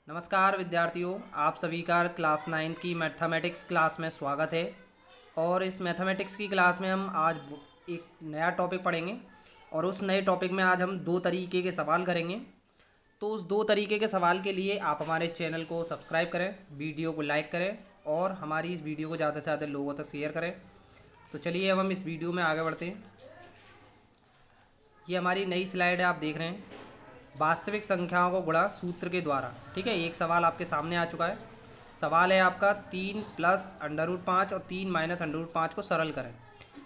नमस्कार विद्यार्थियों, आप सभी का क्लास 9 की मैथमेटिक्स क्लास में स्वागत है। और इस मैथमेटिक्स की क्लास में हम आज एक नया टॉपिक पढ़ेंगे और उस नए टॉपिक में आज हम दो तरीके के सवाल करेंगे। तो उस दो तरीके के सवाल के लिए आप हमारे चैनल को सब्सक्राइब करें, वीडियो को लाइक करें और हमारी इस वीडियो को ज़्यादा से ज़्यादा लोगों तक शेयर करें। तो चलिए अब हम इस वीडियो में आगे बढ़ते हैं। ये हमारी नई स्लाइड है, आप देख रहे हैं, वास्तविक संख्याओं को गुणा सूत्र के द्वारा। ठीक है, एक सवाल आपके सामने आ चुका है। सवाल है आपका 3 प्लस √5 और 3 माइनस √5 को सरल करें।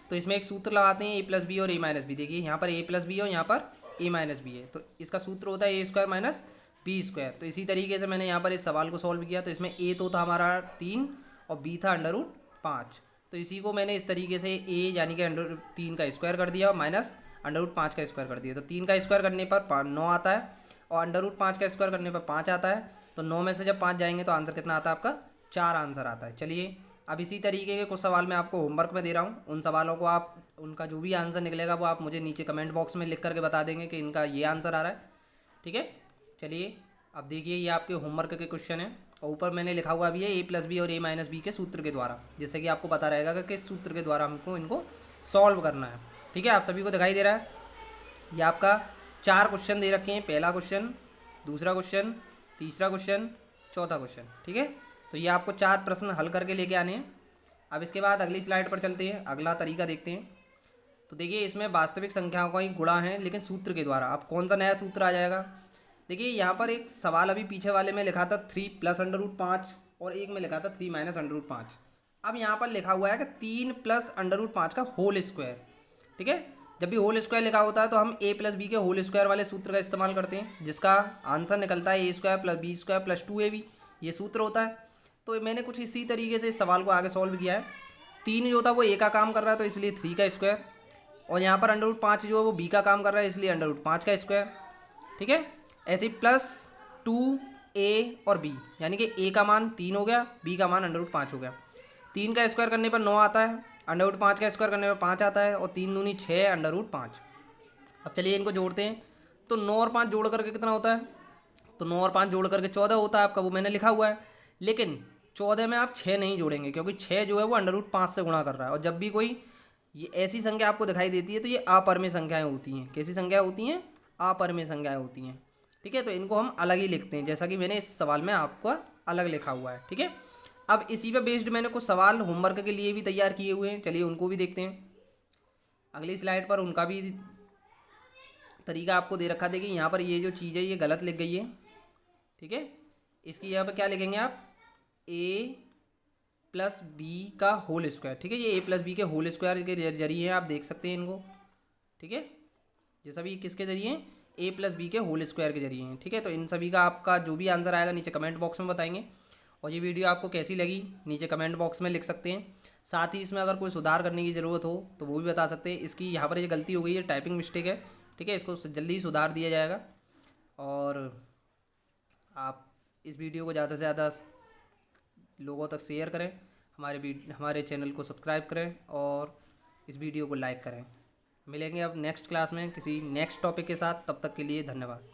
तो इसमें एक सूत्र लगाते हैं, a प्लस बी और a माइनस बी। देखिए यहाँ पर a प्लस बी और यहाँ पर a माइनस बी है, तो इसका सूत्र होता है a² माइनस b²। तो इसी तरीके से मैंने यहाँ पर इस सवाल को सॉल्व किया। तो इसमें a तो था हमारा 3 और b था √5। तो इसी को मैंने इस तरीके से a यानी कि 3 का स्क्वायर कर दिया और माइनस √5 का स्क्वायर कर दिया। तो 3 का स्क्वायर करने पर 9 आता है और √5 का स्क्वायर करने पर 5 आता है। तो 9 में से जब 5 जाएंगे तो आंसर कितना आता है आपका? 4 आंसर आता है। चलिए अब इसी तरीके के कुछ सवाल मैं आपको होमवर्क में दे रहा हूँ। उन सवालों को आप, उनका जो भी आंसर निकलेगा वो आप मुझे नीचे कमेंट बॉक्स में लिख करके बता देंगे कि इनका ये आंसर आ रहा है। ठीक है, चलिए अब देखिए ये आपके होमवर्क के क्वेश्चन हैं और ऊपर मैंने लिखा हुआ भी है a प्लस बी और a माइनस बी के सूत्र के द्वारा, जिससे कि आपको पता रहेगा कि किस सूत्र के द्वारा हमको इनको सॉल्व करना है। ठीक है, आप सभी को दिखाई दे रहा है। ये आपका 4 क्वेश्चन दे रखे हैं, पहला क्वेश्चन, दूसरा क्वेश्चन, तीसरा क्वेश्चन, चौथा क्वेश्चन। ठीक है, तो ये आपको 4 प्रश्न हल करके लेके आने हैं। अब इसके बाद अगली स्लाइड पर चलते हैं, अगला तरीका देखते हैं। तो देखिए इसमें वास्तविक संख्याओं का ही गुणा है लेकिन सूत्र के द्वारा। अब कौन सा नया सूत्र आ जाएगा? देखिए यहाँ पर एक सवाल अभी पीछे वाले में लिखा था 3 प्लस √5 और एक में लिखा था 3 माइनस √5। अब यहाँ पर लिखा हुआ है कि 3 प्लस √5 का होल स्क्वायर। ठीक है, जब भी होल स्क्वायर लिखा होता है तो हम a प्लस बी के होल स्क्वायर वाले सूत्र का इस्तेमाल करते हैं, जिसका आंसर निकलता है a² plus b² plus 2ab। ये सूत्र होता है। तो मैंने कुछ इसी तरीके से इस सवाल को आगे सॉल्व किया है। 3 जो था वो a का काम कर रहा है तो इसलिए 3 का स्क्वायर, और यहाँ पर √5 जो है वो b का काम कर रहा है इसलिए √5 का स्क्वायर। ठीक है, ऐसे प्लस 2a और b, यानी कि a का मान 3 हो गया, b का मान √5 हो गया। 3 का स्क्वायर करने पर 9 आता है, √5 का स्क्वायर करने पर 5 आता है और 3 दूनी 6 √5। अब चलिए इनको जोड़ते हैं। तो 9 और 5 जोड़ करके कितना होता है? तो 9 और 5 जोड़ करके 14 होता है आपका, वो मैंने लिखा हुआ है। लेकिन 14 में आप 6 नहीं जोड़ेंगे क्योंकि 6 जो है वो √5 से गुणा कर रहा है। और जब भी कोई ये ऐसी संख्या आपको दिखाई देती है तो ये अपरिमेय संख्याएँ होती हैं। कैसी संख्याएँ होती हैं? अपरिमेय संख्याएँ होती हैं। ठीक है, तो इनको हम अलग ही लिखते हैं, जैसा कि मैंने इस सवाल में आपको अलग लिखा हुआ है। ठीक है, अब इसी पे बेस्ड मैंने कुछ सवाल होमवर्क के लिए भी तैयार किए हुए हैं, चलिए उनको भी देखते हैं। अगली स्लाइड पर उनका भी तरीका आपको दे रखा। देखिए यहाँ पर ये जो चीज़ है ये गलत लिख गई है। ठीक है, इसकी यहाँ पर क्या लिखेंगे आप? a प्लस बी का होल स्क्वायर। ठीक है, ये a प्लस बी के होल स्क्वायर के जरिए आप देख सकते हैं इनको। ठीक है, ये सभी किसके जरिए हैं? a प्लस बी के होल स्क्वायर के जरिए हैं। ठीक है, तो इन सभी का आपका जो भी आंसर आएगा नीचे कमेंट बॉक्स में बताएंगे। और ये वीडियो आपको कैसी लगी नीचे कमेंट बॉक्स में लिख सकते हैं। साथ ही इसमें अगर कोई सुधार करने की ज़रूरत हो तो वो भी बता सकते हैं। इसकी यहाँ पर ये गलती हो गई है, टाइपिंग मिस्टेक है। ठीक है, इसको जल्दी ही सुधार दिया जाएगा। और आप इस वीडियो को ज़्यादा से ज़्यादा लोगों तक शेयर करें, हमारे चैनल को सब्सक्राइब करें और इस वीडियो को लाइक करें। मिलेंगे अब नेक्स्ट क्लास में किसी नेक्स्ट टॉपिक के साथ, तब तक के लिए धन्यवाद।